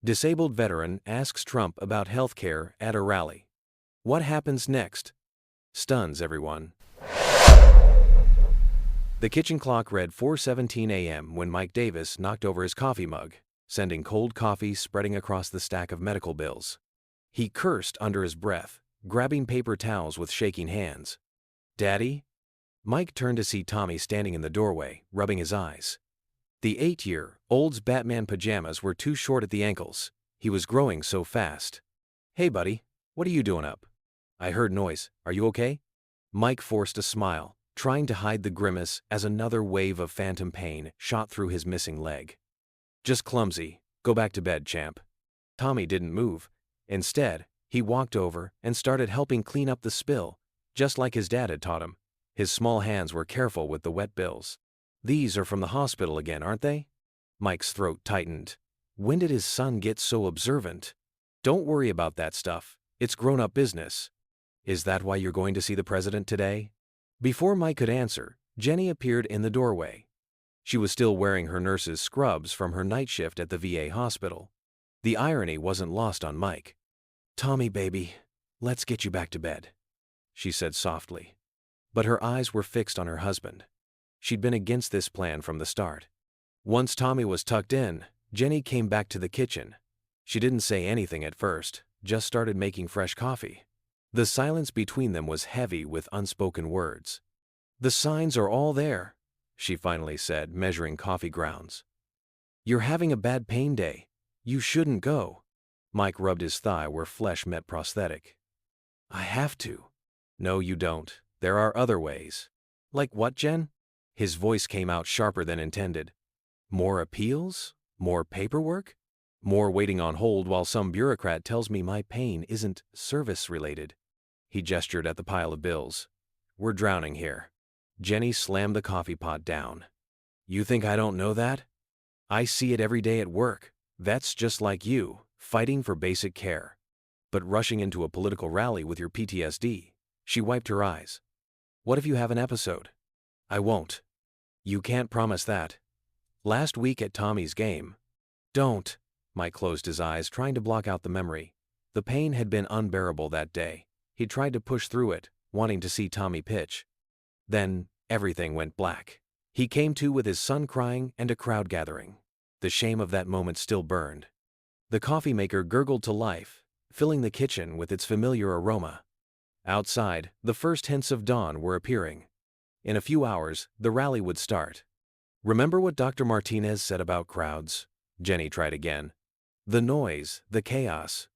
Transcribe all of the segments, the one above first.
Disabled veteran asks Trump about healthcare at a rally. What happens next? Stuns everyone. The kitchen clock read 4:17 a.m. when Mike Davis knocked over his coffee mug, sending cold coffee spreading across the stack of medical bills. He cursed under his breath, grabbing paper towels with shaking hands. "Daddy?" Mike turned to see Tommy standing in the doorway, rubbing his eyes. The 8-year-old's Batman pajamas were too short at the ankles. He was growing so fast. "Hey buddy, what are you doing up? I heard noise. Are you okay?" Mike forced a smile, trying to hide the grimace as another wave of phantom pain shot through his missing leg. "Just clumsy. Go back to bed, champ." Tommy didn't move. Instead, he walked over and started helping clean up the spill, just like his dad had taught him. His small hands were careful with the wet bills. "These are from the hospital again, aren't they?" Mike's throat tightened. When did his son get so observant? "Don't worry about that stuff. It's grown-up business." "Is that why you're going to see the president today?" Before Mike could answer, Jenny appeared in the doorway. She was still wearing her nurse's scrubs from her night shift at the VA hospital. The irony wasn't lost on Mike. "Tommy, baby, let's get you back to bed," she said softly. But her eyes were fixed on her husband. She'd been against this plan from the start. Once Tommy was tucked in, Jenny came back to the kitchen. She didn't say anything at first, just started making fresh coffee. The silence between them was heavy with unspoken words. "The signs are all there," she finally said, measuring coffee grounds. "You're having a bad pain day. You shouldn't go." Mike rubbed his thigh where flesh met prosthetic. "I have to." "No, you don't. There are other ways." "Like what, Jen?" His voice came out sharper than intended. "More appeals? More paperwork? More waiting on hold while some bureaucrat tells me my pain isn't service-related?" He gestured at the pile of bills. "We're drowning here." Jenny slammed the coffee pot down. "You think I don't know that? I see it every day at work. Vets just like you, fighting for basic care. But rushing into a political rally with your PTSD." She wiped her eyes. "What if you have an episode?" "I won't." "You can't promise that." "Last week at Tommy's game." "Don't." Mike closed his eyes, trying to block out the memory. The pain had been unbearable that day. He tried to push through it, wanting to see Tommy pitch. Then, everything went black. He came to with his son crying and a crowd gathering. The shame of that moment still burned. The coffee maker gurgled to life, filling the kitchen with its familiar aroma. Outside, the first hints of dawn were appearing. In a few hours, the rally would start. "Remember what Dr. Martinez said about crowds?" Jenny tried again. "The noise, the chaos."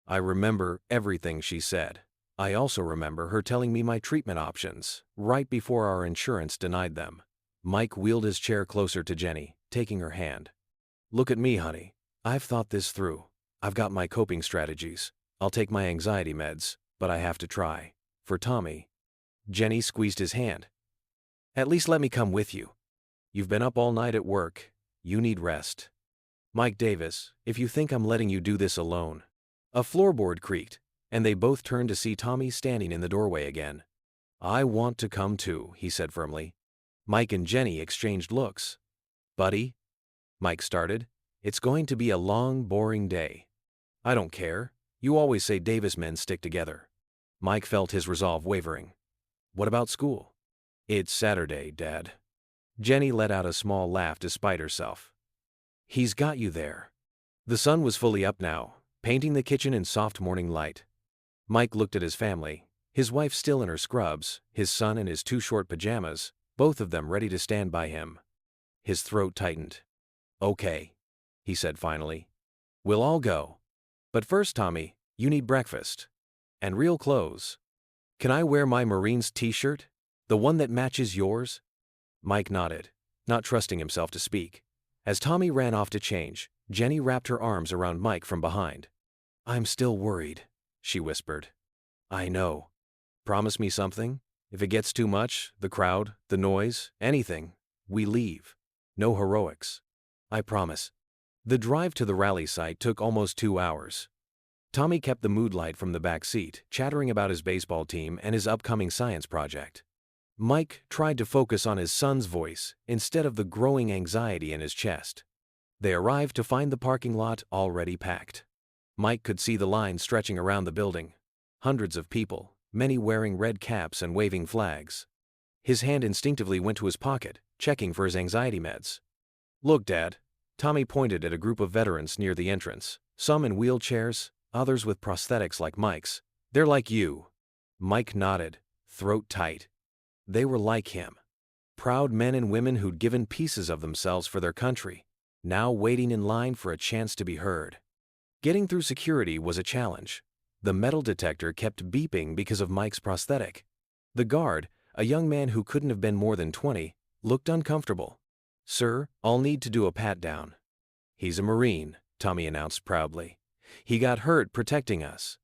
"I remember everything she said. I also remember her telling me my treatment options, right before our insurance denied them." Mike wheeled his chair closer to Jenny, taking her hand. "Look at me, honey. I've thought this through. I've got my coping strategies. I'll take my anxiety meds, but I have to try. For Tommy." Jenny squeezed his hand. "At least let me come with you. You've been up all night at work. You need rest." "Mike Davis, if you think I'm letting you do this alone." A floorboard creaked, and they both turned to see Tommy standing in the doorway again. "I want to come too," he said firmly. Mike and Jenny exchanged looks. "Buddy," Mike started, "it's going to be a long, boring day." "I don't care. You always say Davis men stick together." Mike felt his resolve wavering. "What about school?" "It's Saturday, Dad." Jenny let out a small laugh despite herself. "He's got you there." The sun was fully up now, painting the kitchen in soft morning light. Mike looked at his family, his wife still in her scrubs, his son in his too short pajamas, both of them ready to stand by him. His throat tightened. "Okay," he said finally. "We'll all go. But first, Tommy, you need breakfast. And real clothes. Can I wear my Marines t-shirt? The one that matches yours?" Mike nodded, not trusting himself to speak. As Tommy ran off to change, Jenny wrapped her arms around Mike from behind. "I'm still worried," she whispered. "I know. Promise me something. If it gets too much, the crowd, the noise, anything, we leave. No heroics." "I promise." The drive to the rally site took almost 2 hours. Tommy kept the mood light from the back seat, chattering about his baseball team and his upcoming science project. Mike tried to focus on his son's voice instead of the growing anxiety in his chest. They arrived to find the parking lot already packed. Mike could see the line stretching around the building. Hundreds of people, many wearing red caps and waving flags. His hand instinctively went to his pocket, checking for his anxiety meds. "Look, Dad." Tommy pointed at a group of veterans near the entrance, some in wheelchairs, others with prosthetics like Mike's. "They're like you." Mike nodded, throat tight. They were like him. Proud men and women who'd given pieces of themselves for their country, now waiting in line for a chance to be heard. Getting through security was a challenge. The metal detector kept beeping because of Mike's prosthetic. The guard, a young man who couldn't have been more than 20, looked uncomfortable. "Sir, I'll need to do a pat-down." "He's a Marine," Tommy announced proudly. "He got hurt protecting us."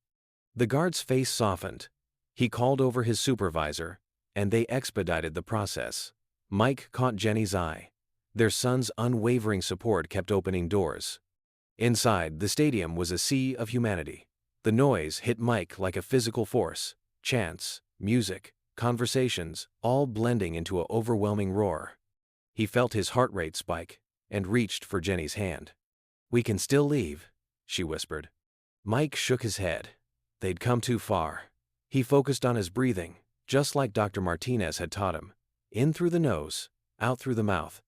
The guard's face softened. He called over his supervisor, and they expedited the process. Mike caught Jenny's eye. Their son's unwavering support kept opening doors. Inside, the stadium was a sea of humanity. The noise hit Mike like a physical force. Chants, music, conversations, all blending into an overwhelming roar. He felt his heart rate spike and reached for Jenny's hand. "We can still leave," she whispered. Mike shook his head. They'd come too far. He focused on his breathing, just like Dr. Martinez had taught him. In through the nose, out through the mouth.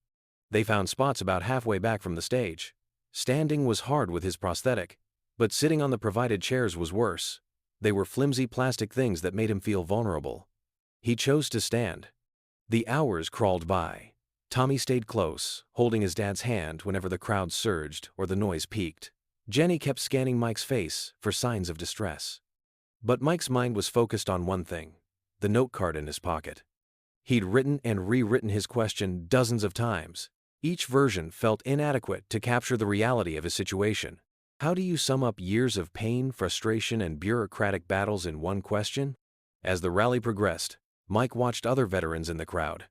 They found spots about halfway back from the stage. Standing was hard with his prosthetic, but sitting on the provided chairs was worse. They were flimsy plastic things that made him feel vulnerable. He chose to stand. The hours crawled by. Tommy stayed close, holding his dad's hand whenever the crowd surged or the noise peaked. Jenny kept scanning Mike's face for signs of distress. But Mike's mind was focused on one thing, the note card in his pocket. He'd written and rewritten his question dozens of times. Each version felt inadequate to capture the reality of his situation. How do you sum up years of pain, frustration, and bureaucratic battles in one question? As the rally progressed, Mike watched other veterans in the crowd.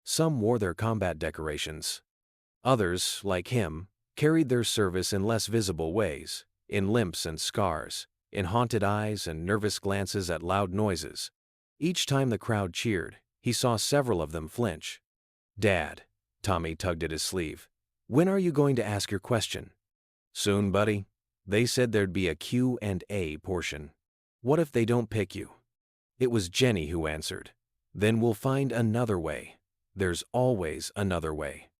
Some wore their combat decorations. Others, like him, carried their service in less visible ways, in limps and scars, in haunted eyes and nervous glances at loud noises. Each time the crowd cheered, he saw several of them flinch. "Dad," Tommy tugged at his sleeve, "when are you going to ask your question?" "Soon, buddy. They said there'd be a Q&A portion." "What if they don't pick you?" It was Jenny who answered. "Then we'll find another way. There's always another way."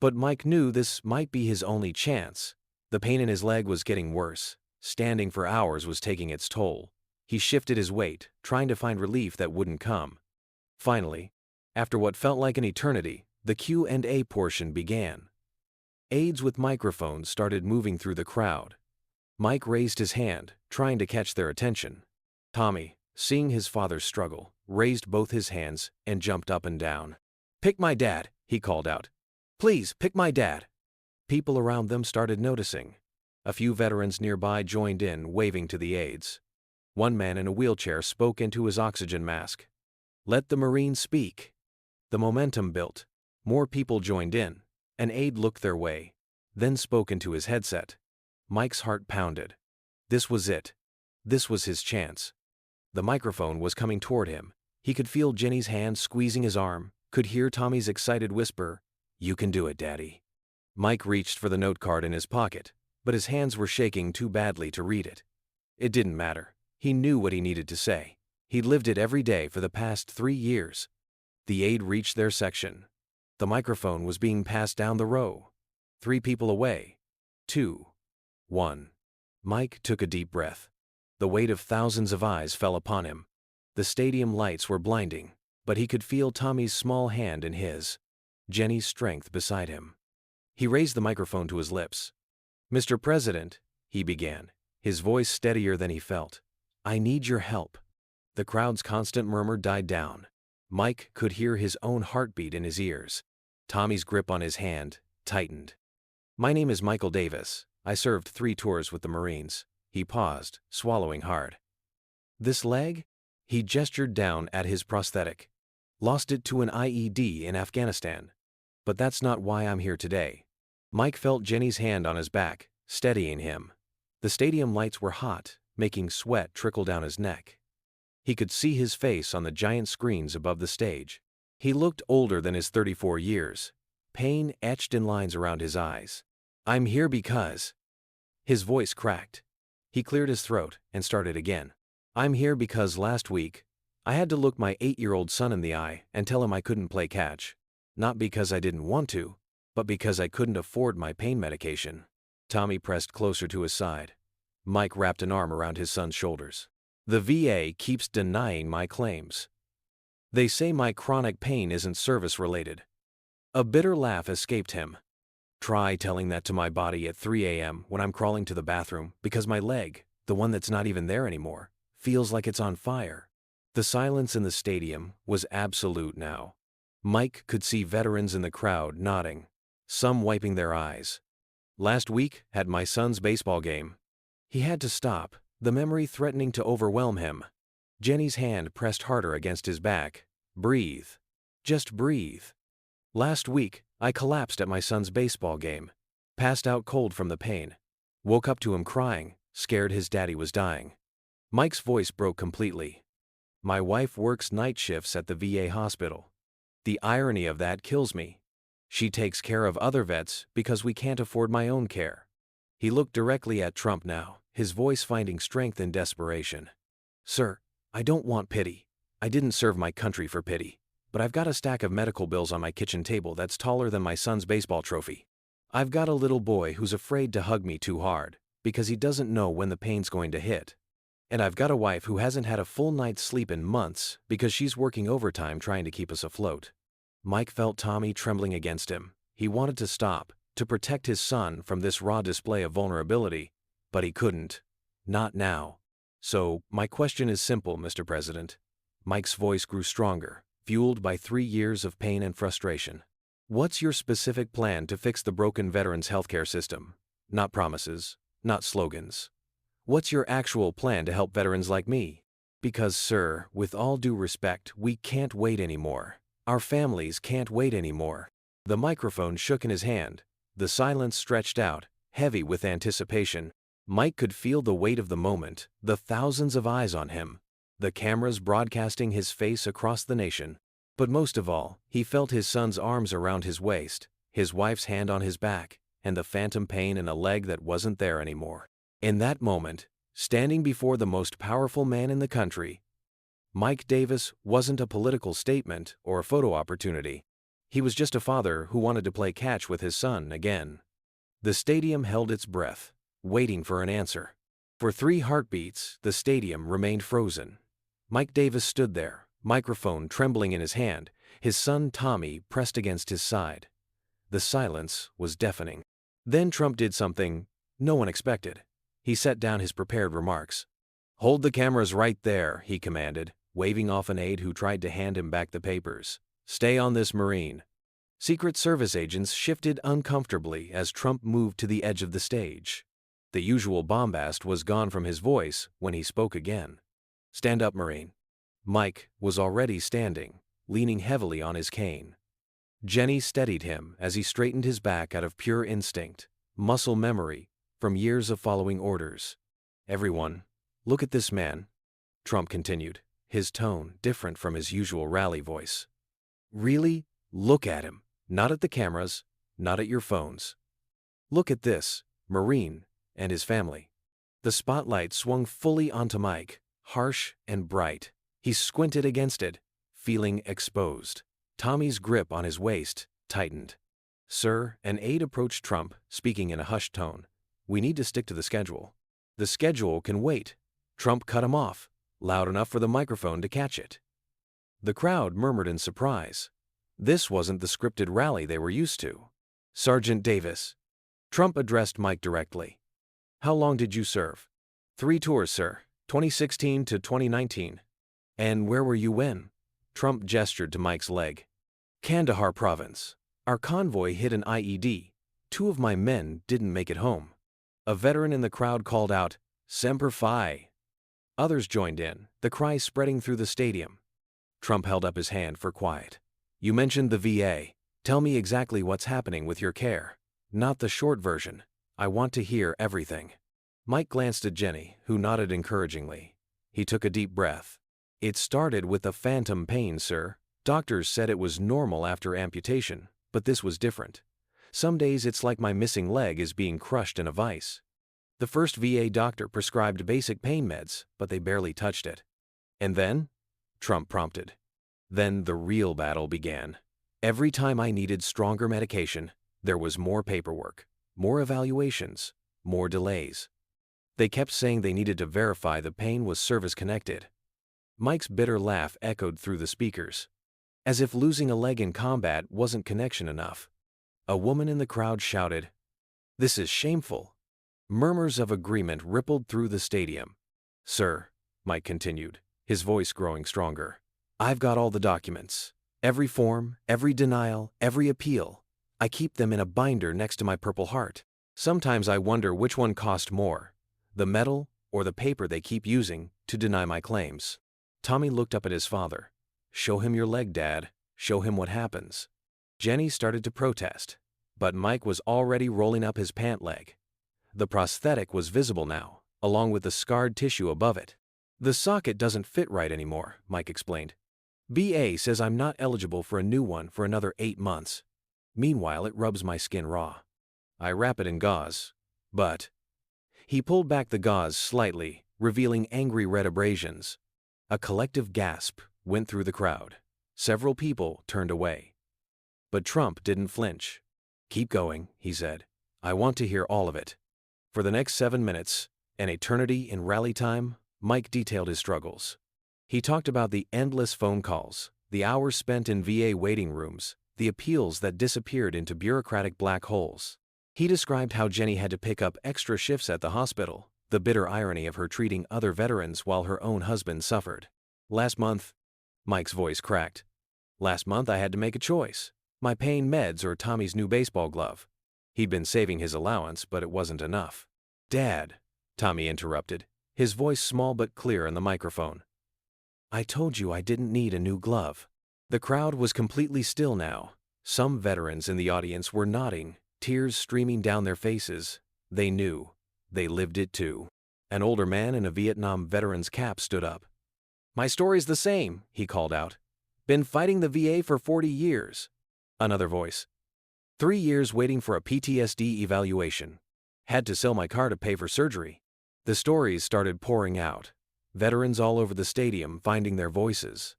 But Mike knew this might be his only chance. The pain in his leg was getting worse. Standing for hours was taking its toll. He shifted his weight, trying to find relief that wouldn't come. Finally, after what felt like an eternity, the Q&A portion began. Aides with microphones started moving through the crowd. Mike raised his hand, trying to catch their attention. Tommy, seeing his father's struggle, raised both his hands and jumped up and down. "Pick my dad," he called out. "Please, pick my dad." People around them started noticing. A few veterans nearby joined in, waving to the aides. One man in a wheelchair spoke into his oxygen mask. "Let the Marine speak." The momentum built. More people joined in. An aide looked their way, then spoke into his headset. Mike's heart pounded. This was it. This was his chance. The microphone was coming toward him. He could feel Jenny's hand squeezing his arm, could hear Tommy's excited whisper, "You can do it, Daddy." Mike reached for the note card in his pocket, but his hands were shaking too badly to read it. It didn't matter. He knew what he needed to say. He'd lived it every day for the past 3 years. The aide reached their section. The microphone was being passed down the row. 3 people away. 2. 1. Mike took a deep breath. The weight of thousands of eyes fell upon him. The stadium lights were blinding, but he could feel Tommy's small hand in his. Jenny's strength beside him. He raised the microphone to his lips. "Mr. President," he began, his voice steadier than he felt, "I need your help." The crowd's constant murmur died down. Mike could hear his own heartbeat in his ears. Tommy's grip on his hand tightened. "My name is Michael Davis. I served 3 tours with the Marines." He paused, swallowing hard. "This leg?" He gestured down at his prosthetic. "Lost it to an IED in Afghanistan. But that's not why I'm here today." Mike felt Jenny's hand on his back, steadying him. The stadium lights were hot, making sweat trickle down his neck. He could see his face on the giant screens above the stage. He looked older than his 34 years, pain etched in lines around his eyes. I'm here because. His voice cracked. He cleared his throat and started again. I'm here because last week, I had to look my 8-year-old son in the eye and tell him I couldn't play catch. Not because I didn't want to, but because I couldn't afford my pain medication. Tommy pressed closer to his side. Mike wrapped an arm around his son's shoulders. The VA keeps denying my claims. They say my chronic pain isn't service-related. A bitter laugh escaped him. Try telling that to my body at 3 a.m. when I'm crawling to the bathroom because my leg, the one that's not even there anymore, feels like it's on fire. The silence in the stadium was absolute now. Mike could see veterans in the crowd nodding, some wiping their eyes. Last week, at my son's baseball game. He had to stop, the memory threatening to overwhelm him. Jenny's hand pressed harder against his back. Breathe. Just breathe. Last week, I collapsed at my son's baseball game. Passed out cold from the pain. Woke up to him crying, scared his daddy was dying. Mike's voice broke completely. My wife works night shifts at the VA hospital. The irony of that kills me. She takes care of other vets because we can't afford my own care. He looked directly at Trump now, his voice finding strength in desperation. Sir, I don't want pity. I didn't serve my country for pity. But I've got a stack of medical bills on my kitchen table that's taller than my son's baseball trophy. I've got a little boy who's afraid to hug me too hard because he doesn't know when the pain's going to hit. And I've got a wife who hasn't had a full night's sleep in months because she's working overtime trying to keep us afloat. Mike felt Tommy trembling against him. He wanted to stop, to protect his son from this raw display of vulnerability, but he couldn't. Not now. So, my question is simple, Mr. President. Mike's voice grew stronger, fueled by 3 years of pain and frustration. What's your specific plan to fix the broken veterans' healthcare system? Not promises, not slogans. What's your actual plan to help veterans like me? Because, sir, with all due respect, we can't wait anymore. Our families can't wait anymore. The microphone shook in his hand. The silence stretched out, heavy with anticipation. Mike could feel the weight of the moment, the thousands of eyes on him, the cameras broadcasting his face across the nation. But most of all, he felt his son's arms around his waist, his wife's hand on his back, and the phantom pain in a leg that wasn't there anymore. In that moment, standing before the most powerful man in the country, Mike Davis wasn't a political statement or a photo opportunity. He was just a father who wanted to play catch with his son again. The stadium held its breath, waiting for an answer. For 3 heartbeats, the stadium remained frozen. Mike Davis stood there, microphone trembling in his hand, his son Tommy pressed against his side. The silence was deafening. Then Trump did something no one expected. He set down his prepared remarks. "Hold the cameras right there," he commanded, waving off an aide who tried to hand him back the papers. "Stay on this Marine." Secret Service agents shifted uncomfortably as Trump moved to the edge of the stage. The usual bombast was gone from his voice when he spoke again. "Stand up, Marine." Mike was already standing, leaning heavily on his cane. Jenny steadied him as he straightened his back out of pure instinct, muscle memory, from years of following orders. "Everyone, look at this man," Trump continued, his tone different from his usual rally voice. "Really, look at him, not at the cameras, not at your phones. Look at this, Marine, and his family." The spotlight swung fully onto Mike, harsh and bright. He squinted against it, feeling exposed. Tommy's grip on his waist tightened. "Sir," an aide approached Trump, speaking in a hushed tone. "We need to stick to the schedule." "The schedule can wait." Trump cut him off, loud enough for the microphone to catch it. The crowd murmured in surprise. This wasn't the scripted rally they were used to. "Sergeant Davis." Trump addressed Mike directly. "How long did you serve?" 3 tours, sir, 2016 to 2019. "And where were you when?" Trump gestured to Mike's leg. "Kandahar province. Our convoy hit an IED. 2 of my men didn't make it home." A veteran in the crowd called out, "Semper Fi." Others joined in, the cry spreading through the stadium. Trump held up his hand for quiet. "You mentioned the VA. Tell me exactly what's happening with your care. Not the short version. I want to hear everything." Mike glanced at Jenny, who nodded encouragingly. He took a deep breath. "It started with a phantom pain, sir. Doctors said it was normal after amputation, but this was different. Some days it's like my missing leg is being crushed in a vice. The first VA doctor prescribed basic pain meds, but they barely touched it. And then? Trump prompted. Then the real battle began. Every time I needed stronger medication, there was more paperwork, more evaluations, more delays. They kept saying they needed to verify the pain was service-connected. Mike's bitter laugh echoed through the speakers. As if losing a leg in combat wasn't connection enough. A woman in the crowd shouted, "This is shameful." Murmurs of agreement rippled through the stadium. "Sir," Mike continued, his voice growing stronger, "I've got all the documents. Every form, every denial, every appeal. I keep them in a binder next to my Purple Heart. Sometimes I wonder which one cost more, the metal or the paper they keep using to deny my claims." Tommy looked up at his father. "Show him your leg, Dad. Show him what happens." Jenny started to protest, but Mike was already rolling up his pant leg. The prosthetic was visible now, along with the scarred tissue above it. "The socket doesn't fit right anymore," Mike explained. "BA says I'm not eligible for a new one for another 8 months. Meanwhile, it rubs my skin raw. I wrap it in gauze, but..." He pulled back the gauze slightly, revealing angry red abrasions. A collective gasp went through the crowd. Several people turned away. But Trump didn't flinch. "Keep going," he said. "I want to hear all of it." For the next 7 minutes, an eternity in rally time, Mike detailed his struggles. He talked about the endless phone calls, the hours spent in VA waiting rooms, the appeals that disappeared into bureaucratic black holes. He described how Jenny had to pick up extra shifts at the hospital, the bitter irony of her treating other veterans while her own husband suffered. "Last month," Mike's voice cracked. "Last month I had to make a choice. My pain meds or Tommy's new baseball glove." He'd been saving his allowance, but it wasn't enough. "Dad," Tommy interrupted, his voice small but clear in the microphone. "I told you I didn't need a new glove." The crowd was completely still now. Some veterans in the audience were nodding, tears streaming down their faces. They knew. They lived it too. An older man in a Vietnam veteran's cap stood up. "My story's the same," he called out. "Been fighting the VA for 40 years. Another voice. 3 years waiting for a PTSD evaluation. Had to sell my car to pay for surgery." The stories started pouring out. Veterans all over the stadium finding their voices.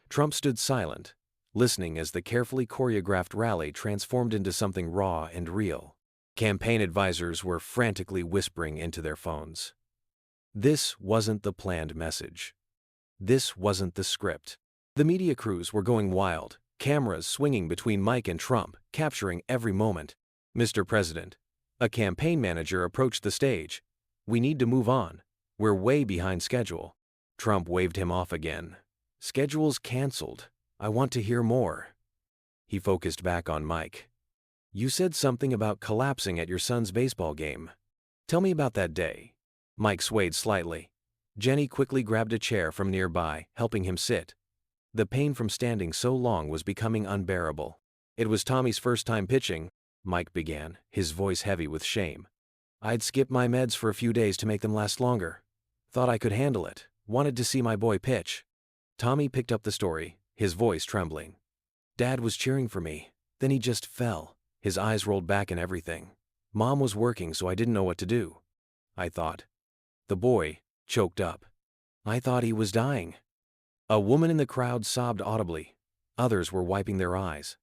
Trump stood silent, listening as the carefully choreographed rally transformed into something raw and real. Campaign advisors were frantically whispering into their phones. This wasn't the planned message. This wasn't the script. The media crews were going wild, cameras swinging between Mike and Trump, capturing every moment. "Mr. President," a campaign manager approached the stage. "We need to move on. We're way behind schedule." Trump waved him off again. "Schedule's canceled. I want to hear more." He focused back on Mike. "You said something about collapsing at your son's baseball game. Tell me about that day." Mike swayed slightly. Jenny quickly grabbed a chair from nearby, helping him sit. The pain from standing so long was becoming unbearable. "It was Tommy's first time pitching," Mike began, his voice heavy with shame. "I'd skipped my meds for a few days to make them last longer. Thought I could handle it. Wanted to see my boy pitch." Tommy picked up the story, his voice trembling. "Dad was cheering for me. Then he just fell. His eyes rolled back and everything. Mom was working, so I didn't know what to do. I thought..." The boy choked up. "I thought he was dying." A woman in the crowd sobbed audibly. Others were wiping their eyes.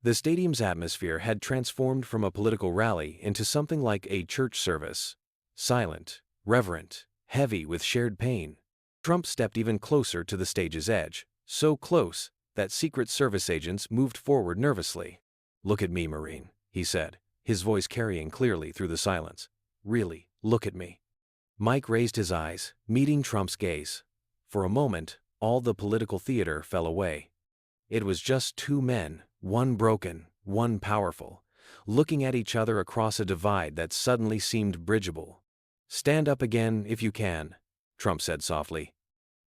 The stadium's atmosphere had transformed from a political rally into something like a church service. Silent, reverent, heavy with shared pain. Trump stepped even closer to the stage's edge, so close that Secret Service agents moved forward nervously. "Look at me, Marine," he said, his voice carrying clearly through the silence. "Really, look at me." Mike raised his eyes, meeting Trump's gaze. For a moment, all the political theater fell away. It was just two men, one broken, one powerful, looking at each other across a divide that suddenly seemed bridgeable. "Stand up again if you can," Trump said softly.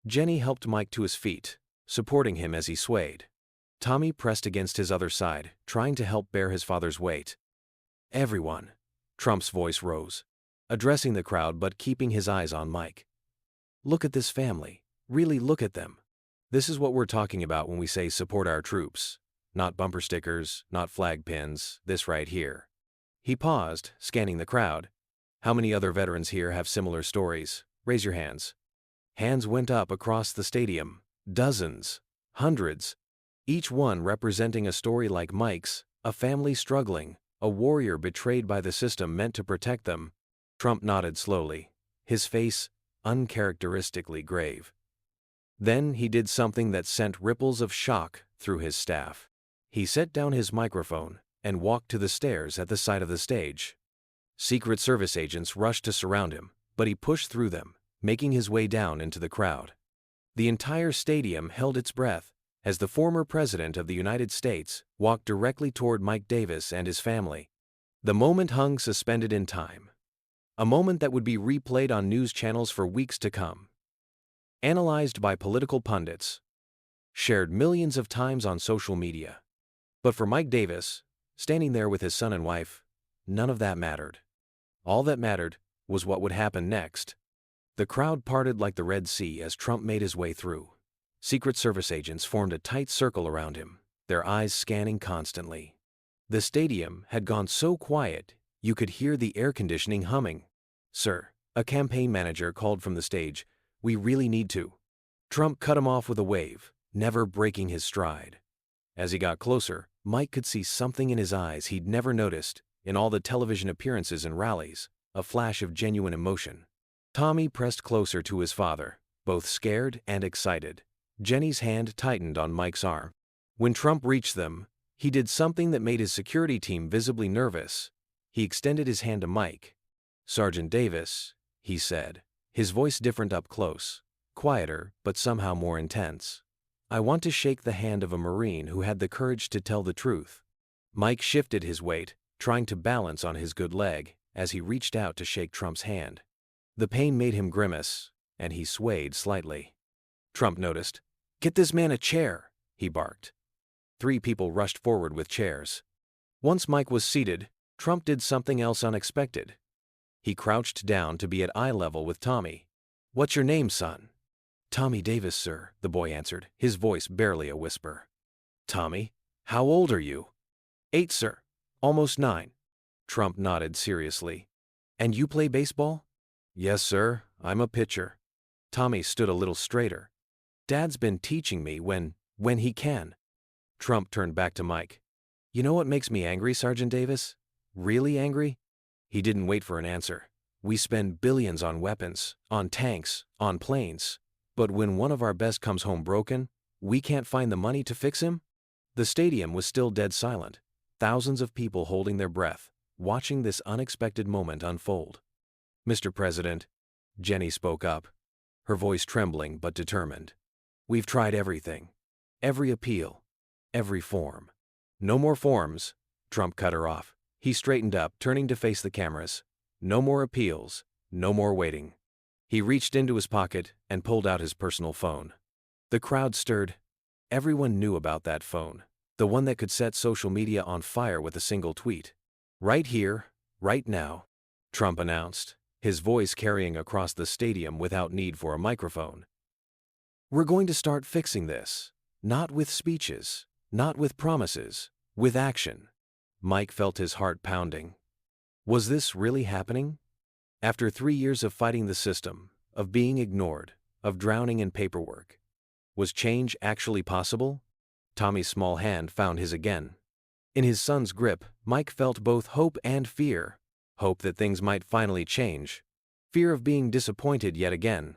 Jenny helped Mike to his feet, supporting him as he swayed. Tommy pressed against his other side, trying to help bear his father's weight. "Everyone," Trump's voice rose, addressing the crowd but keeping his eyes on Mike. "Look at this family. Really look at them. This is what we're talking about when we say support our troops. Not bumper stickers, not flag pins, this right here. He paused, scanning the crowd. How many other veterans here have similar stories? Raise your hands. Hands went up across the stadium. Dozens. Hundreds. Each one representing a story like Mike's, a family struggling, a warrior betrayed by the system meant to protect them. Trump nodded slowly, his face uncharacteristically grave. Then he did something that sent ripples of shock through his staff. He set down his microphone and walked to the stairs at the side of the stage. Secret Service agents rushed to surround him, but he pushed through them, making his way down into the crowd. The entire stadium held its breath as the former President of the United States walked directly toward Mike Davis and his family. The moment hung suspended in time. A moment that would be replayed on news channels for weeks to come. Analyzed by political pundits. Shared millions of times on social media. But for Mike Davis, standing there with his son and wife, none of that mattered. All that mattered was what would happen next. The crowd parted like the Red Sea as Trump made his way through. Secret Service agents formed a tight circle around him, their eyes scanning constantly. The stadium had gone so quiet, you could hear the air conditioning humming. "Sir," a campaign manager called from the stage, "we really need to." Trump cut him off with a wave, never breaking his stride. As he got closer, Mike could see something in his eyes he'd never noticed in all the television appearances and rallies, a flash of genuine emotion. Tommy pressed closer to his father, both scared and excited. Jenny's hand tightened on Mike's arm. When Trump reached them, he did something that made his security team visibly nervous. He extended his hand to Mike. "Sergeant Davis," he said, his voice different up close, quieter but somehow more intense. "I want to shake the hand of a Marine who had the courage to tell the truth." Mike shifted his weight, trying to balance on his good leg, as he reached out to shake Trump's hand. The pain made him grimace, and he swayed slightly. Trump noticed. "Get this man a chair," he barked. 3 people rushed forward with chairs. Once Mike was seated, Trump did something else unexpected. He crouched down to be at eye level with Tommy. "What's your name, son?" "Tommy Davis, sir," the boy answered, his voice barely a whisper. "Tommy, how old are you?" "8, sir. Almost 9. Trump nodded seriously. "And you play baseball?" "Yes, sir. I'm a pitcher." Tommy stood a little straighter. "Dad's been teaching me when he can." Trump turned back to Mike. "You know what makes me angry, Sergeant Davis? Really angry?" He didn't wait for an answer. "We spend billions on weapons, on tanks, on planes. But when one of our best comes home broken, we can't find the money to fix him?" The stadium was still dead silent. Thousands of people holding their breath, watching this unexpected moment unfold. "Mr. President," Jenny spoke up, her voice trembling but determined. "We've tried everything. Every appeal. Every form." "No more forms," Trump cut her off. He straightened up, turning to face the cameras. "No more appeals. No more waiting." He reached into his pocket and pulled out his personal phone. The crowd stirred. Everyone knew about that phone, the one that could set social media on fire with a single tweet. "Right here, right now," Trump announced, his voice carrying across the stadium without need for a microphone. "We're going to start fixing this. Not with speeches, not with promises, with action." Mike felt his heart pounding. Was this really happening? After 3 years of fighting the system, of being ignored, of drowning in paperwork, was change actually possible? Tommy's small hand found his again. In his son's grip, Mike felt both hope and fear. Hope that things might finally change. Fear of being disappointed yet again.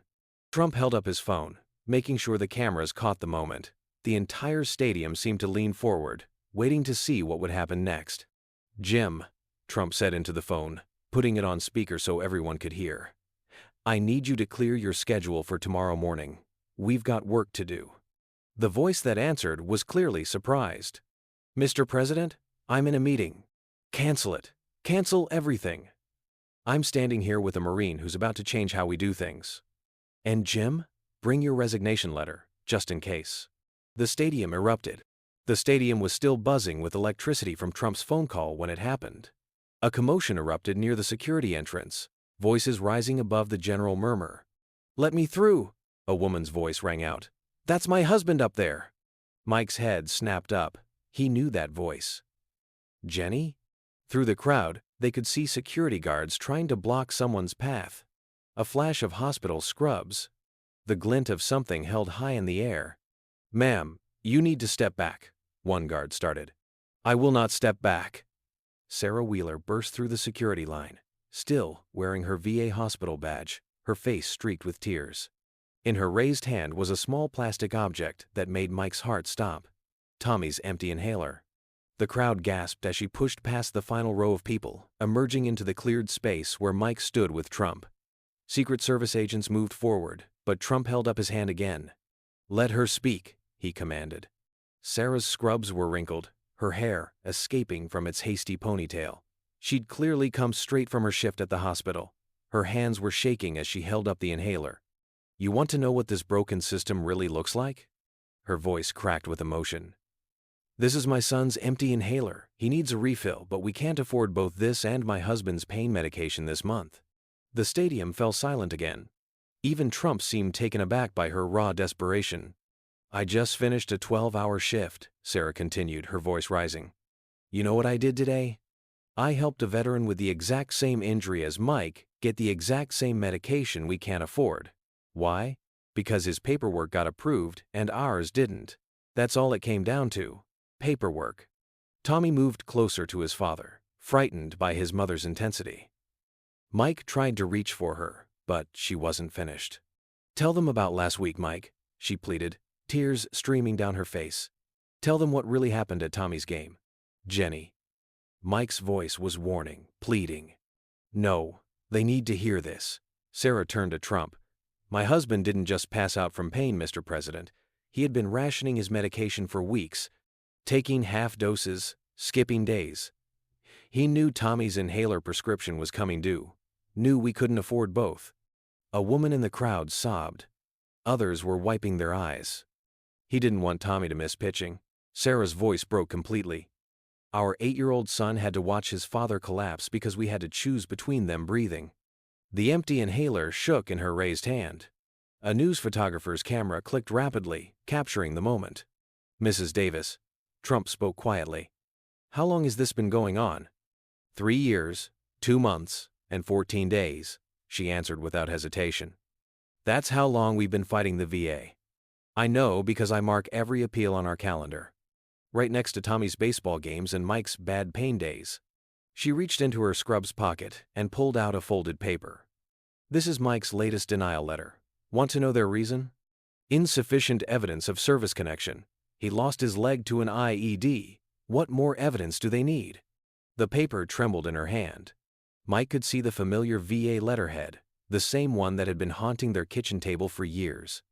Trump held up his phone, making sure the cameras caught the moment. The entire stadium seemed to lean forward, waiting to see what would happen next. "Jim," Trump said into the phone, putting it on speaker so everyone could hear. "I need you to clear your schedule for tomorrow morning. We've got work to do." The voice that answered was clearly surprised. "Mr. President, I'm in a meeting. Cancel it. Cancel everything. I'm standing here with a Marine who's about to change how we do things. And Jim, bring your resignation letter, just in case." The stadium erupted. The stadium was still buzzing with electricity from Trump's phone call when it happened. A commotion erupted near the security entrance, voices rising above the general murmur. "Let me through," a woman's voice rang out. "That's my husband up there." Mike's head snapped up. He knew that voice. Jenny? Through the crowd, they could see security guards trying to block someone's path. A flash of hospital scrubs. The glint of something held high in the air. "Ma'am, you need to step back," one guard started. "I will not step back." Sarah Wheeler burst through the security line, still wearing her VA hospital badge, her face streaked with tears. In her raised hand was a small plastic object that made Mike's heart stop. Tommy's empty inhaler. The crowd gasped as she pushed past the final row of people, emerging into the cleared space where Mike stood with Trump. Secret Service agents moved forward, but Trump held up his hand again. "Let her speak," he commanded. Sarah's scrubs were wrinkled, her hair escaping from its hasty ponytail. She'd clearly come straight from her shift at the hospital. Her hands were shaking as she held up the inhaler. "You want to know what this broken system really looks like?" Her voice cracked with emotion. "This is my son's empty inhaler. He needs a refill, but we can't afford both this and my husband's pain medication this month." The stadium fell silent again. Even Trump seemed taken aback by her raw desperation. "I just finished a 12-hour shift," Sarah continued, her voice rising. "You know what I did today? I helped a veteran with the exact same injury as Mike get the exact same medication we can't afford. Why? Because his paperwork got approved and ours didn't. That's all it came down to. Paperwork." Tommy moved closer to his father, frightened by his mother's intensity. Mike tried to reach for her, but she wasn't finished. "Tell them about last week, Mike," she pleaded, tears streaming down her face. "Tell them what really happened at Tommy's game." "Jenny." Mike's voice was warning, pleading. "No, they need to hear this." Sarah turned to Trump. "My husband didn't just pass out from pain, Mr. President. He had been rationing his medication for weeks, taking half doses, skipping days. He knew Tommy's inhaler prescription was coming due, knew we couldn't afford both." A woman in the crowd sobbed. Others were wiping their eyes. "He didn't want Tommy to miss pitching." Sarah's voice broke completely. "Our 8-year-old son had to watch his father collapse because we had to choose between them breathing." The empty inhaler shook in her raised hand. A news photographer's camera clicked rapidly, capturing the moment. "Mrs. Davis," Trump spoke quietly, "how long has this been going on?" 3 years, 2 months, and 14 days, she answered without hesitation. "That's how long we've been fighting the VA. I know because I mark every appeal on our calendar. Right next to Tommy's baseball games and Mike's bad pain days." She reached into her scrubs pocket and pulled out a folded paper. "This is Mike's latest denial letter. Want to know their reason? Insufficient evidence of service connection. He lost his leg to an IED. What more evidence do they need?" The paper trembled in her hand. Mike could see the familiar VA letterhead, the same one that had been haunting their kitchen table for years.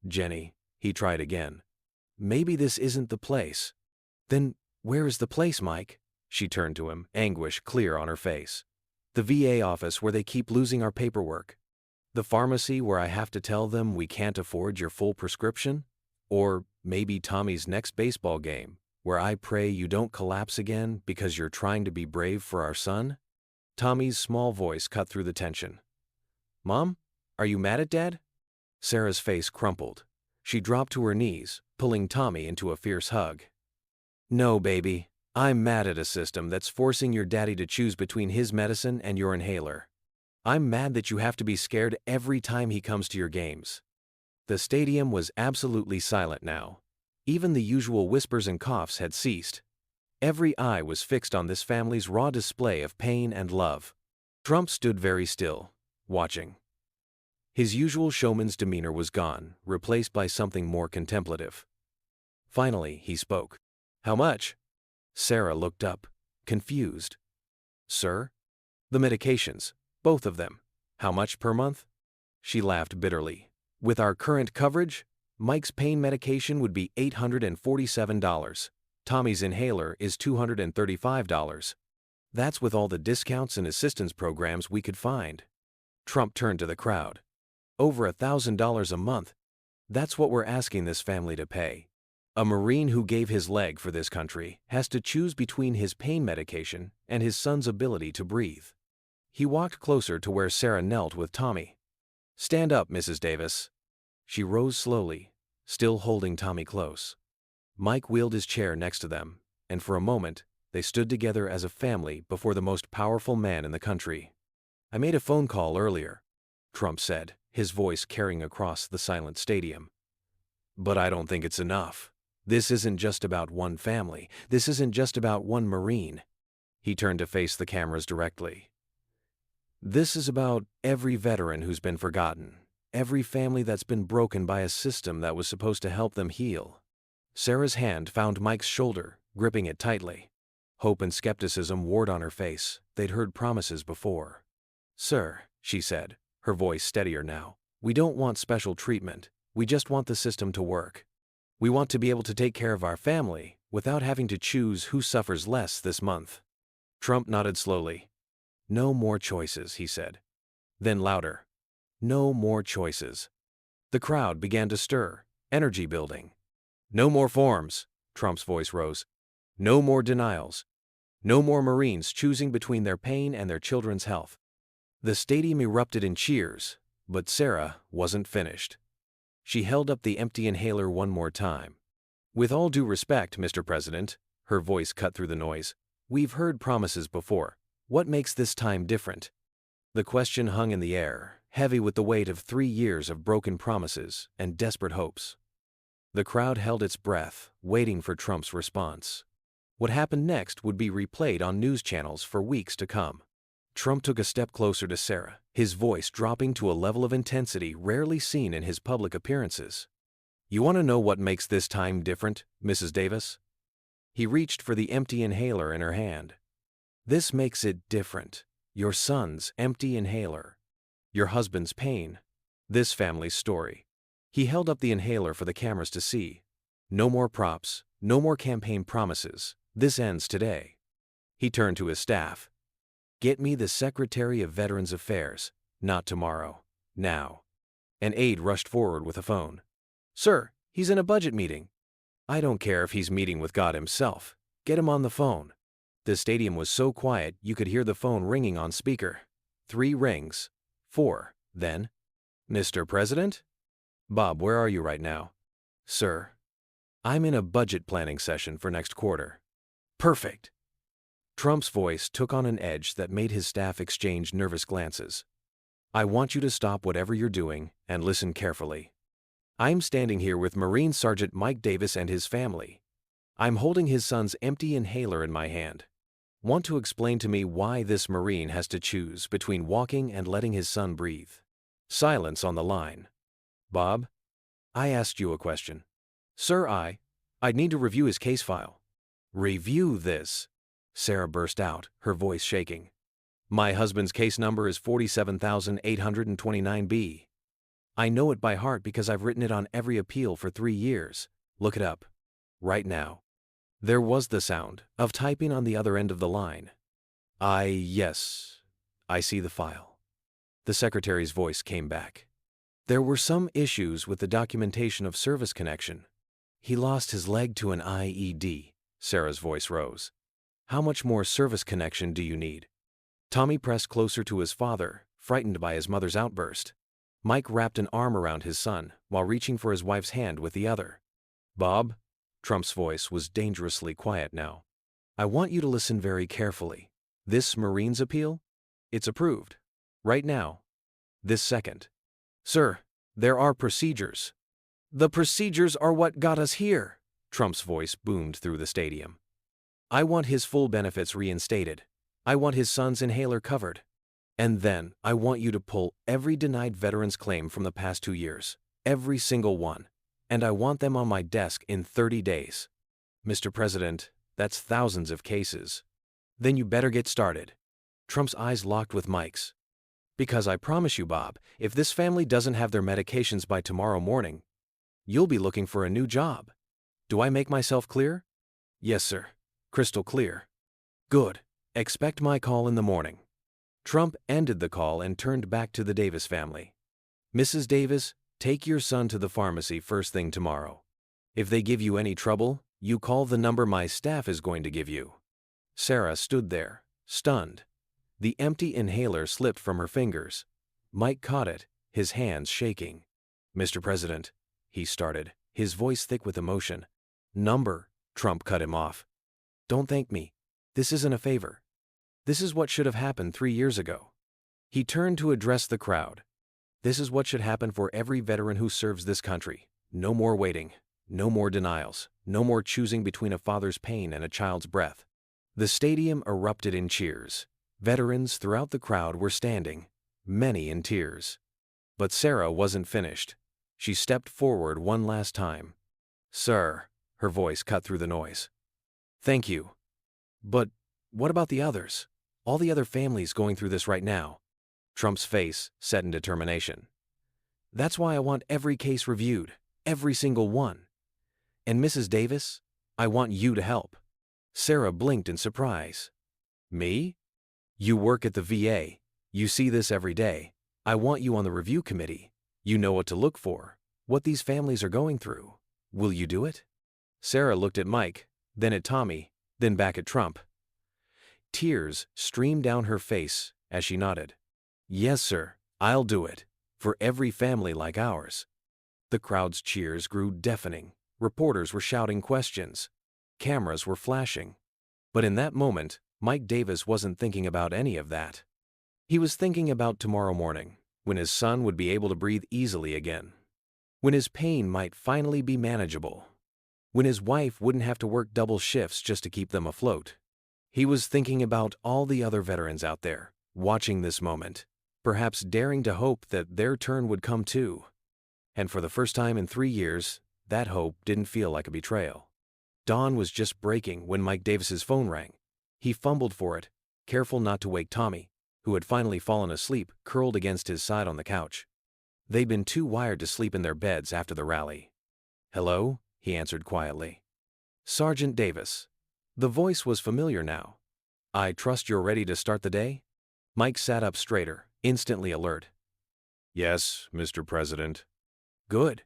"Jenny," he tried again. "Maybe this isn't the place." "Then where is the place, Mike?" She turned to him, anguish clear on her face. "The VA office where they keep losing our paperwork. The pharmacy where I have to tell them we can't afford your full prescription? Or maybe Tommy's next baseball game, where I pray you don't collapse again because you're trying to be brave for our son?" Tommy's small voice cut through the tension. "Mom, are you mad at Dad?" Sarah's face crumpled. She dropped to her knees, pulling Tommy into a fierce hug. "No, baby. I'm mad at a system that's forcing your daddy to choose between his medicine and your inhaler. I'm mad that you have to be scared every time he comes to your games." The stadium was absolutely silent now. Even the usual whispers and coughs had ceased. Every eye was fixed on this family's raw display of pain and love. Trump stood very still, watching. His usual showman's demeanor was gone, replaced by something more contemplative. Finally, he spoke. "How much?" Sarah looked up, confused. "Sir?" "The medications, both of them. How much per month?" She laughed bitterly. "With our current coverage, Mike's pain medication would be $847. Tommy's inhaler is $235. That's with all the discounts and assistance programs we could find." Trump turned to the crowd. "Over $1,000 a month. That's what we're asking this family to pay. A Marine who gave his leg for this country has to choose between his pain medication and his son's ability to breathe." He walked closer to where Sarah knelt with Tommy. "Stand up, Mrs. Davis." She rose slowly, still holding Tommy close. Mike wheeled his chair next to them, and for a moment, they stood together as a family before the most powerful man in the country. "I made a phone call earlier," Trump said, his voice carrying across the silent stadium. "But I don't think it's enough. This isn't just about one family. This isn't just about one Marine." He turned to face the cameras directly. "This is about every veteran who's been forgotten, every family that's been broken by a system that was supposed to help them heal." Sarah's hand found Mike's shoulder, gripping it tightly. Hope and skepticism warred on her face. They'd heard promises before. "Sir," she said, her voice steadier now, "we don't want special treatment. We just want the system to work. We want to be able to take care of our family without having to choose who suffers less this month." Trump nodded slowly. "No more choices," he said. Then louder, "No more choices." The crowd began to stir, energy building. "No more forms," Trump's voice rose. "No more denials. No more Marines choosing between their pain and their children's health." The stadium erupted in cheers, but Sarah wasn't finished. She held up the empty inhaler one more time. "With all due respect, Mr. President," her voice cut through the noise, "we've heard promises before. What makes this time different?" The question hung in the air, heavy with the weight of 3 years of broken promises and desperate hopes. The crowd held its breath, waiting for Trump's response. What happened next would be replayed on news channels for weeks to come. Trump took a step closer to Sarah, his voice dropping to a level of intensity rarely seen in his public appearances. "You want to know what makes this time different, Mrs. Davis?" He reached for the empty inhaler in her hand. "This makes it different. Your son's empty inhaler. Your husband's pain. This family's story." He held up the inhaler for the cameras to see. "No more props, no more campaign promises. This ends today." He turned to his staff. "Get me the Secretary of Veterans Affairs, not tomorrow, now." An aide rushed forward with a phone. "Sir, he's in a budget meeting." "I don't care if he's meeting with God himself. Get him on the phone." The stadium was so quiet you could hear the phone ringing on speaker. 3 rings. 4. Then, "Mr. President?" "Bob, where are you right now?" "Sir, I'm in a budget planning session for next quarter." "Perfect." Trump's voice took on an edge that made his staff exchange nervous glances. "I want you to stop whatever you're doing and listen carefully. I'm standing here with Marine Sergeant Mike Davis and his family. I'm holding his son's empty inhaler in my hand. Want to explain to me why this Marine has to choose between walking and letting his son breathe?" Silence on the line. "Bob, I asked you a question." "Sir, I'd need to review his case file." "Review this?" Sarah burst out, her voice shaking. "My husband's case number is 47,829B. I know it by heart because I've written it on every appeal for 3 years. Look it up. Right now." There was the sound of typing on the other end of the line. Yes, I see the file." The secretary's voice came back. "There were some issues with the documentation of service connection. He lost his leg to an IED." Sarah's voice rose. "How much more service connection do you need?" Tommy pressed closer to his father, frightened by his mother's outburst. Mike wrapped an arm around his son while reaching for his wife's hand with the other. "Bob," Trump's voice was dangerously quiet now, "I want you to listen very carefully. This Marine's appeal? It's approved. Right now. This second." "Sir, there are procedures." "The procedures are what got us here," Trump's voice boomed through the stadium. "I want his full benefits reinstated. I want his son's inhaler covered. And then I want you to pull every denied veteran's claim from the past 2 years. Every single one. And I want them on my desk in 30 days. Mr. President, that's thousands of cases." "Then you better get started." Trump's eyes locked with Mike's. "Because I promise you, Bob, if this family doesn't have their medications by tomorrow morning, you'll be looking for a new job. Do I make myself clear?" "Yes, sir. Crystal clear." "Good. Expect my call in the morning." Trump ended the call and turned back to the Davis family. "Mrs. Davis, take your son to the pharmacy first thing tomorrow. If they give you any trouble, you call the number my staff is going to give you." Sarah stood there, stunned. The empty inhaler slipped from her fingers. Mike caught it, his hands shaking. "Mr. President," he started, his voice thick with emotion, Number, Trump cut him off. Don't thank me. This isn't a favor. This is what should have happened 3 years ago. He turned to address the crowd. This is what should happen for every veteran who serves this country. No more waiting. No more denials. No more choosing between a father's pain and a child's breath. The stadium erupted in cheers. Veterans throughout the crowd were standing, many in tears. But Sarah wasn't finished. She stepped forward one last time. Sir, her voice cut through the noise. Thank you. But what about the others? All the other families going through this right now. Trump's face set in determination. That's why I want every case reviewed, every single one. And Mrs. Davis, I want you to help. Sarah blinked in surprise. Me? You work at the VA. You see this every day. I want you on the review committee. You know what to look for, what these families are going through. Will you do it? Sarah looked at Mike, then at Tommy, then back at Trump. Tears streamed down her face as she nodded. Yes, sir, I'll do it. For every family like ours. The crowd's cheers grew deafening. Reporters were shouting questions. Cameras were flashing. But in that moment, Mike Davis wasn't thinking about any of that. He was thinking about tomorrow morning, when his son would be able to breathe easily again. When his pain might finally be manageable. When his wife wouldn't have to work double shifts just to keep them afloat. He was thinking about all the other veterans out there, watching this moment, perhaps daring to hope that their turn would come too. And for the first time in 3 years, that hope didn't feel like a betrayal. Dawn was just breaking when Mike Davis's phone rang. He fumbled for it, careful not to wake Tommy, who had finally fallen asleep, curled against his side on the couch. They'd been too wired to sleep in their beds after the rally. Hello, he answered quietly. Sergeant Davis. The voice was familiar now. I trust you're ready to start the day? Mike sat up straighter, instantly alert. Yes, Mr. President. Good.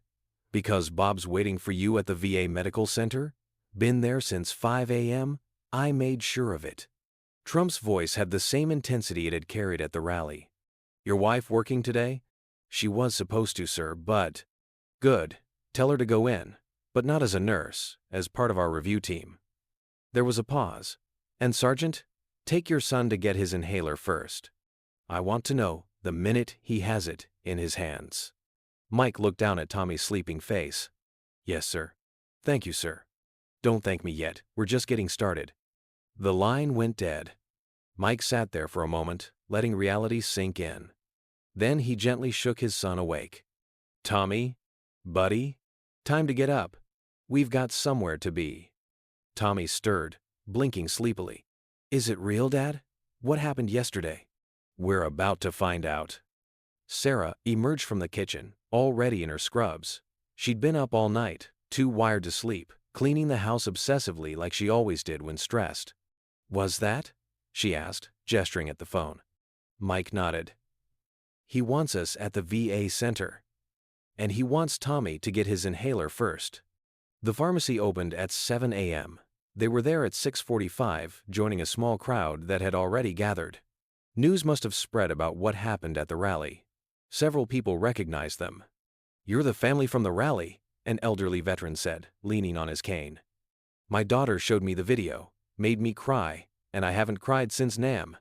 Because Bob's waiting for you at the VA Medical Center? Been there since 5 a.m.? I made sure of it. Trump's voice had the same intensity it had carried at the rally. Your wife working today? She was supposed to, sir, but... Good. Tell her to go in, but not as a nurse, as part of our review team. There was a pause. And Sergeant, take your son to get his inhaler first. I want to know the minute he has it in his hands. Mike looked down at Tommy's sleeping face. Yes, sir. Thank you, sir. Don't thank me yet, we're just getting started. The line went dead. Mike sat there for a moment, letting reality sink in. Then he gently shook his son awake. Tommy? Buddy? Time to get up. We've got somewhere to be. Tommy stirred, blinking sleepily. Is it real, Dad? What happened yesterday? We're about to find out. Sarah emerged from the kitchen, already in her scrubs. She'd been up all night, too wired to sleep, cleaning the house obsessively like she always did when stressed. Was that? She asked, gesturing at the phone. Mike nodded. He wants us at the VA center. And he wants Tommy to get his inhaler first. The pharmacy opened at 7 a.m. They were there at 6:45, joining a small crowd that had already gathered. News must have spread about what happened at the rally. Several people recognized them. You're the family from the rally, an elderly veteran said, leaning on his cane. My daughter showed me the video, made me cry, and I haven't cried since NAM.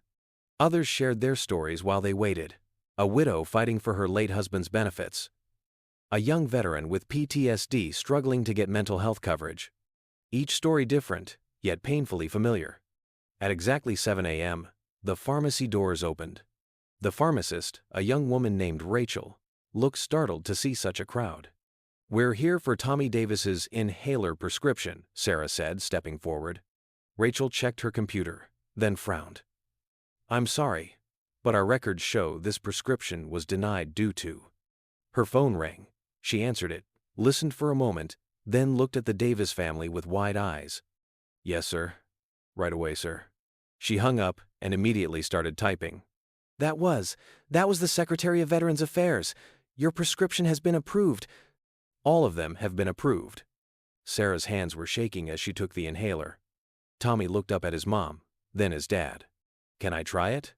Others shared their stories while they waited. A widow fighting for her late husband's benefits. A young veteran with PTSD struggling to get mental health coverage. Each story different, yet painfully familiar. At exactly 7 a.m., the pharmacy doors opened. The pharmacist, a young woman named Rachel, looked startled to see such a crowd. We're here for Tommy Davis's inhaler prescription, Sarah said, stepping forward. Rachel checked her computer, then frowned. I'm sorry, but our records show this prescription was denied due to... Her phone rang. She answered it, listened for a moment, then looked at the Davis family with wide eyes. Yes, sir. Right away, sir. She hung up and immediately started typing. That was the Secretary of Veterans Affairs. Your prescription has been approved. All of them have been approved. Sarah's hands were shaking as she took the inhaler. Tommy looked up at his mom, then his dad. Can I try it?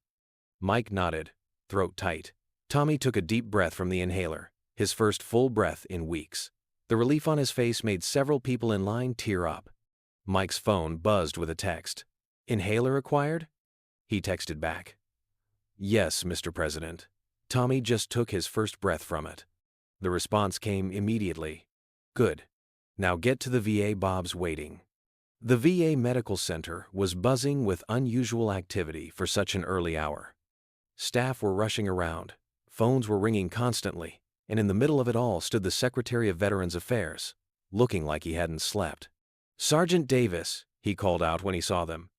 Mike nodded, throat tight. Tommy took a deep breath from the inhaler, his first full breath in weeks. The relief on his face made several people in line tear up. Mike's phone buzzed with a text. "Inhaler acquired?" He texted back. "Yes, Mr. President. Tommy just took his first breath from it." The response came immediately. "Good. Now get to the VA. Bob's waiting." The VA Medical Center was buzzing with unusual activity for such an early hour. Staff were rushing around, phones were ringing constantly, and in the middle of it all stood the Secretary of Veterans Affairs, looking like he hadn't slept. "Sergeant Davis," he called out when he saw them.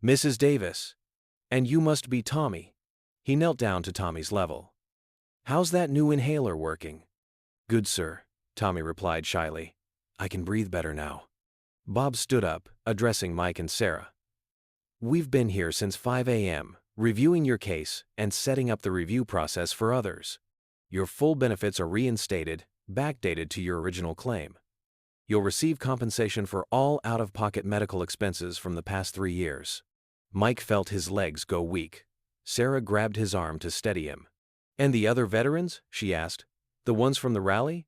"Mrs. Davis. And you must be Tommy." He knelt down to Tommy's level. "How's that new inhaler working?" "Good, sir," Tommy replied shyly. "I can breathe better now." Bob stood up, addressing Mike and Sarah. "We've been here since 5 a.m., reviewing your case and setting up the review process for others. Your full benefits are reinstated, backdated to your original claim. You'll receive compensation for all out-of-pocket medical expenses from the past 3 years." Mike felt his legs go weak. Sarah grabbed his arm to steady him. "And the other veterans?" she asked. "The ones from the rally?"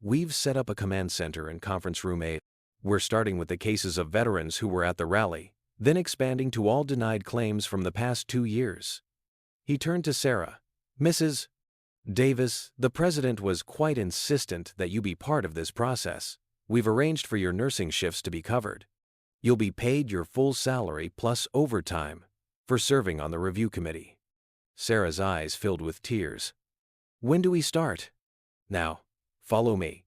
"We've set up a command center in Conference Room A. We're starting with the cases of veterans who were at the rally, then expanding to all denied claims from the past 2 years." He turned to Sarah. "Mrs. Davis, the President was quite insistent that you be part of this process. We've arranged for your nursing shifts to be covered. You'll be paid your full salary plus overtime for serving on the review committee." Sarah's eyes filled with tears. "When do we start?" "Now, follow me."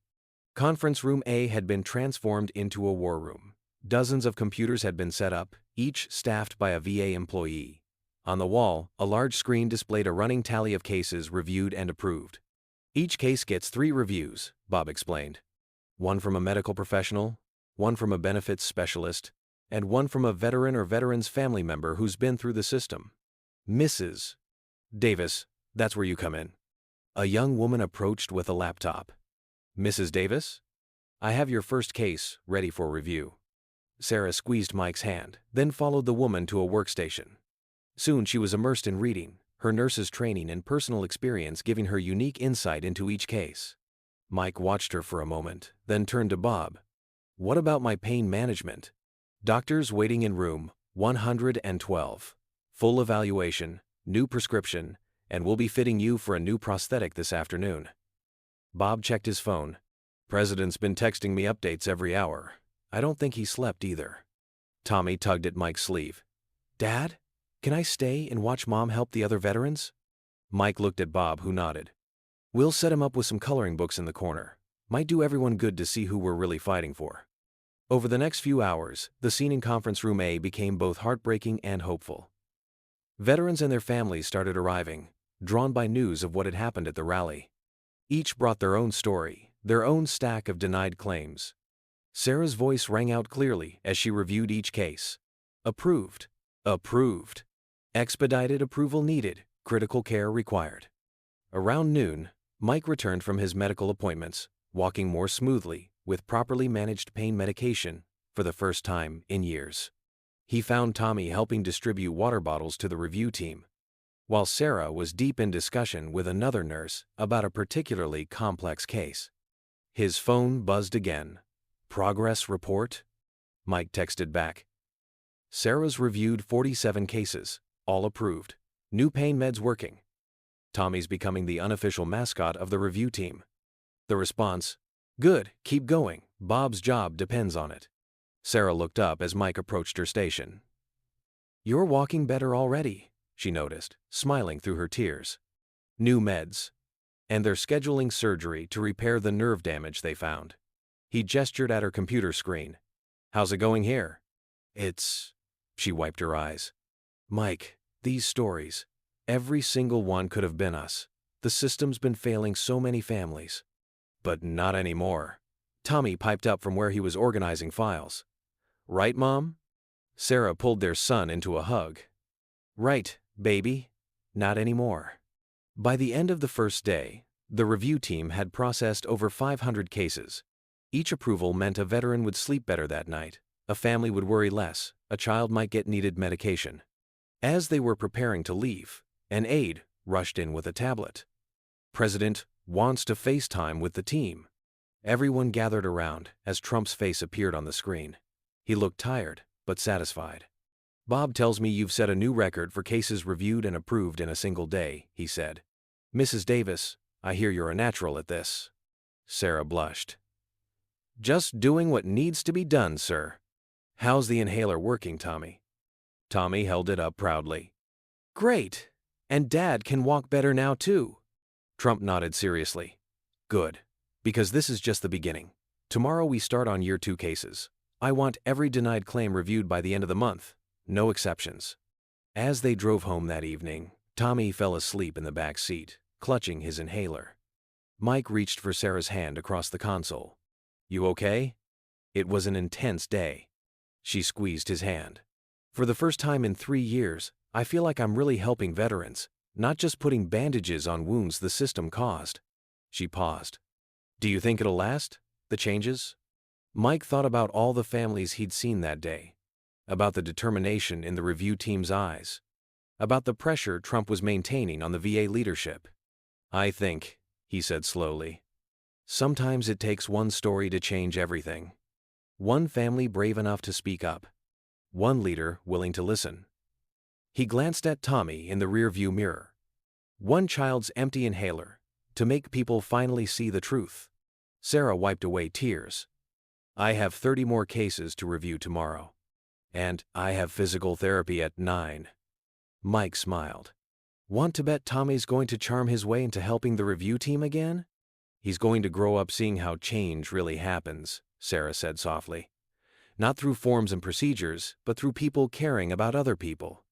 Conference Room A had been transformed into a war room. Dozens of computers had been set up, each staffed by a VA employee. On the wall, a large screen displayed a running tally of cases reviewed and approved. "Each case gets 3 reviews," Bob explained. "One from a medical professional, one from a benefits specialist, and one from a veteran or veteran's family member who's been through the system." "Mrs. Davis, that's where you come in." A young woman approached with a laptop. "Mrs. Davis? I have your first case ready for review." Sarah squeezed Mike's hand, then followed the woman to a workstation. Soon she was immersed in reading, her nurse's training and personal experience giving her unique insight into each case. Mike watched her for a moment, then turned to Bob. "What about my pain management?" "Doctors waiting in room 112. Full evaluation, new prescription, and we'll be fitting you for a new prosthetic this afternoon." Bob checked his phone. "President's been texting me updates every hour. I don't think he slept either." Tommy tugged at Mike's sleeve. "Dad, can I stay and watch Mom help the other veterans?" Mike looked at Bob, who nodded. "We'll set him up with some coloring books in the corner. Might do everyone good to see who we're really fighting for." Over the next few hours, the scene in Conference Room A became both heartbreaking and hopeful. Veterans and their families started arriving, drawn by news of what had happened at the rally. Each brought their own story, their own stack of denied claims. Sarah's voice rang out clearly as she reviewed each case. "Approved. Approved. Expedited approval needed. Critical care required." Around noon, Mike returned from his medical appointments, walking more smoothly, with properly managed pain medication, for the first time in years. He found Tommy helping distribute water bottles to the review team, while Sarah was deep in discussion with another nurse about a particularly complex case. His phone buzzed again. "Progress report?" Mike texted back. Sarah's reviewed 47 cases, all approved. New pain meds working. Tommy's becoming the unofficial mascot of the review team. The response: "Good, keep going. Bob's job depends on it." Sarah looked up as Mike approached her station. "You're walking better already," she noticed, smiling through her tears. "New meds. And they're scheduling surgery to repair the nerve damage they found." He gestured at her computer screen. "How's it going here?" "It's..." She wiped her eyes. "Mike, these stories. Every single one could have been us. The system's been failing so many families." "But not anymore." Tommy piped up from where he was organizing files. "Right, Mom?" Sarah pulled their son into a hug. "Right, baby. Not anymore." By the end of the first day, the review team had processed over 500 cases. Each approval meant a veteran would sleep better that night, a family would worry less, a child might get needed medication. As they were preparing to leave, an aide rushed in with a tablet. "President wants to FaceTime with the team." Everyone gathered around as Trump's face appeared on the screen. He looked tired, but satisfied. Bob tells me you've set a new record for cases reviewed and approved in a single day, he said. Mrs. Davis, I hear you're a natural at this. Sarah blushed. Just doing what needs to be done, sir. How's the inhaler working, Tommy? Tommy held it up proudly. Great! And Dad can walk better now, too. Trump nodded seriously. Good. Because this is just the beginning. Tomorrow we start on year 2 cases. I want every denied claim reviewed by the end of the month. No exceptions. As they drove home that evening, Tommy fell asleep in the back seat, clutching his inhaler. Mike reached for Sarah's hand across the console. You okay? It was an intense day. She squeezed his hand. For the first time in 3 years, I feel like I'm really helping veterans, not just putting bandages on wounds the system caused. She paused. Do you think it'll last, the changes? Mike thought about all the families he'd seen that day, about the determination in the review team's eyes, about the pressure Trump was maintaining on the VA leadership. I think, he said slowly, sometimes it takes one story to change everything. One family brave enough to speak up. One leader willing to listen. He glanced at Tommy in the rearview mirror. One child's empty inhaler, to make people finally see the truth. Sarah wiped away tears. I have 30 more cases to review tomorrow. And I have physical therapy at 9. Mike smiled. Want to bet Tommy's going to charm his way into helping the review team again? He's going to grow up seeing how change really happens, Sarah said softly. Not through forms and procedures, but through people caring about other people.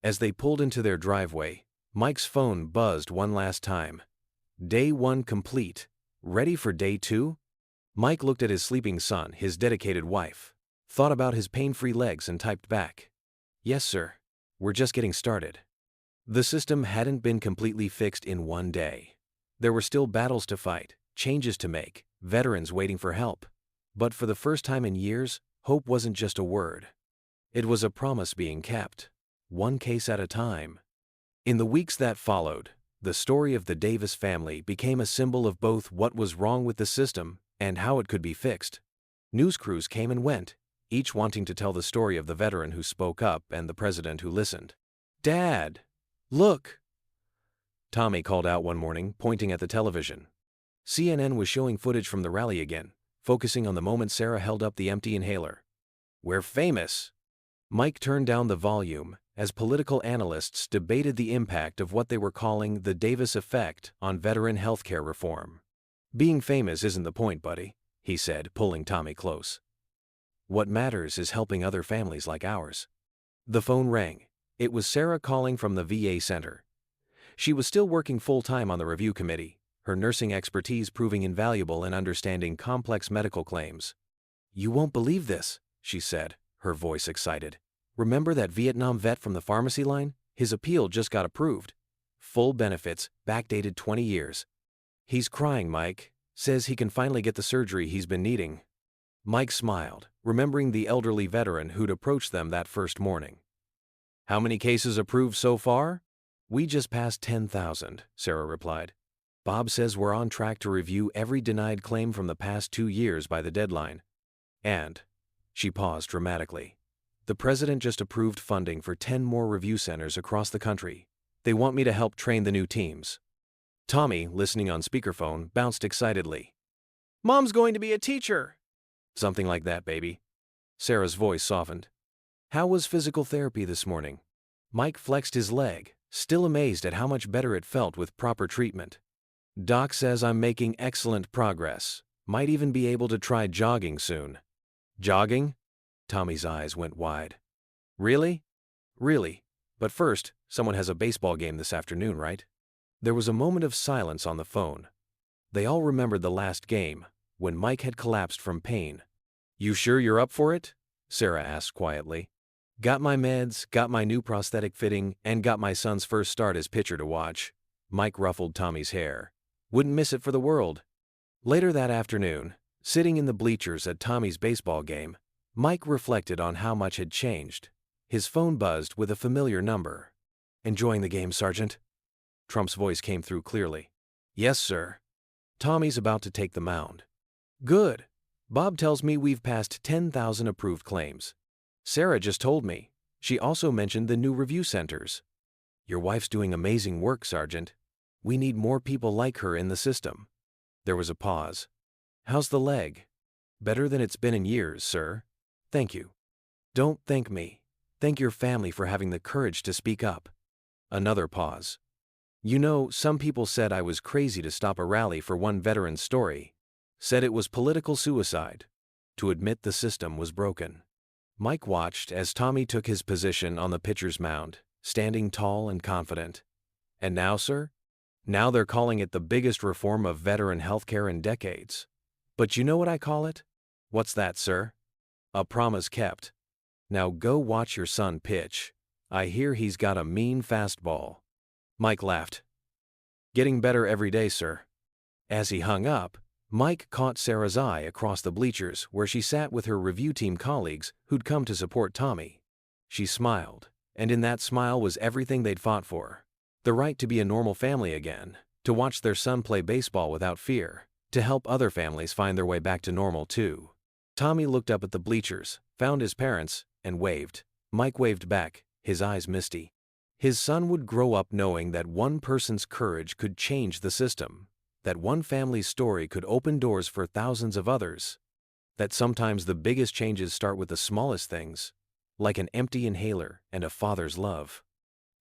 As they pulled into their driveway, Mike's phone buzzed one last time. Day 1 complete. Ready for day 2? Mike looked at his sleeping son, his dedicated wife, thought about his pain-free legs and typed back. Yes, sir. We're just getting started. The system hadn't been completely fixed in one day. There were still battles to fight, changes to make, veterans waiting for help. But for the first time in years, hope wasn't just a word. It was a promise being kept, one case at a time. In the weeks that followed, the story of the Davis family became a symbol of both what was wrong with the system and how it could be fixed. News crews came and went, each wanting to tell the story of the veteran who spoke up and the president who listened. Dad! Look! Tommy called out one morning, pointing at the television. CNN was showing footage from the rally again, focusing on the moment Sarah held up the empty inhaler. We're famous! Mike turned down the volume as political analysts debated the impact of what they were calling the Davis effect on veteran healthcare reform. Being famous isn't the point, buddy, he said, pulling Tommy close. What matters is helping other families like ours. The phone rang. It was Sarah calling from the VA center. She was still working full-time on the review committee, her nursing expertise proving invaluable in understanding complex medical claims. You won't believe this, she said, her voice excited. Remember that Vietnam vet from the pharmacy line? His appeal just got approved. Full benefits, backdated 20 years. He's crying, Mike. Says he can finally get the surgery he's been needing. Mike smiled, remembering the elderly veteran who'd approached them that first morning. How many cases approved so far? We just passed 10,000, Sarah replied. Bob says we're on track to review every denied claim from the past 2 years by the deadline. And, she paused dramatically, the president just approved funding for 10 more review centers across the country. They want me to help train the new teams. Tommy, listening on speakerphone, bounced excitedly. Mom's going to be a teacher! Something like that, baby. Sarah's voice softened. How was physical therapy this morning? Mike flexed his leg, still amazed at how much better it felt with proper treatment. Doc says I'm making excellent progress. Might even be able to try jogging soon. Jogging? Tommy's eyes went wide. Really? Really. But first, someone has a baseball game this afternoon, right? There was a moment of silence on the phone. They all remembered the last game, when Mike had collapsed from pain. You sure you're up for it? Sarah asked quietly. Got my meds, got my new prosthetic fitting, and got my son's first start as pitcher to watch. Mike ruffled Tommy's hair. Wouldn't miss it for the world. Later that afternoon, sitting in the bleachers at Tommy's baseball game, Mike reflected on how much had changed. His phone buzzed with a familiar number. Enjoying the game, Sergeant? Trump's voice came through clearly. Yes, sir. Tommy's about to take the mound. Good. Bob tells me we've passed 10,000 approved claims. Sarah just told me. She also mentioned the new review centers. Your wife's doing amazing work, Sergeant. We need more people like her in the system. There was a pause. How's the leg? Better than it's been in years, sir. Thank you. Don't thank me. Thank your family for having the courage to speak up. Another pause. You know, some people said I was crazy to stop a rally for one veteran's story. Said it was political suicide. To admit the system was broken. Mike watched as Tommy took his position on the pitcher's mound, standing tall and confident. And now, sir? Now they're calling it the biggest reform of veteran healthcare in decades. But you know what I call it? What's that, sir? A promise kept. Now go watch your son pitch. I hear he's got a mean fastball. Mike laughed. Getting better every day, sir. As he hung up, Mike caught Sarah's eye across the bleachers where she sat with her review team colleagues who'd come to support Tommy. She smiled, and in that smile was everything they'd fought for. The right to be a normal family again, to watch their son play baseball without fear, to help other families find their way back to normal too. Tommy looked up at the bleachers, found his parents, and waved. Mike waved back, his eyes misty. His son would grow up knowing that one person's courage could change the system, that one family's story could open doors for thousands of others, that sometimes the biggest changes start with the smallest things, like an empty inhaler and a father's love.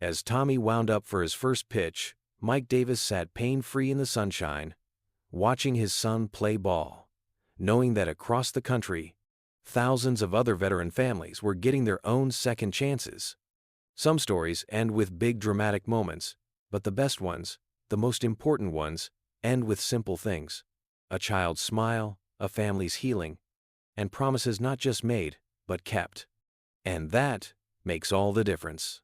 As Tommy wound up for his first pitch, Mike Davis sat pain-free in the sunshine, watching his son play ball, knowing that across the country, thousands of other veteran families were getting their own second chances. Some stories end with big dramatic moments, but the best ones, the most important ones, end with simple things. A child's smile, a family's healing, and promises not just made, but kept. And that makes all the difference.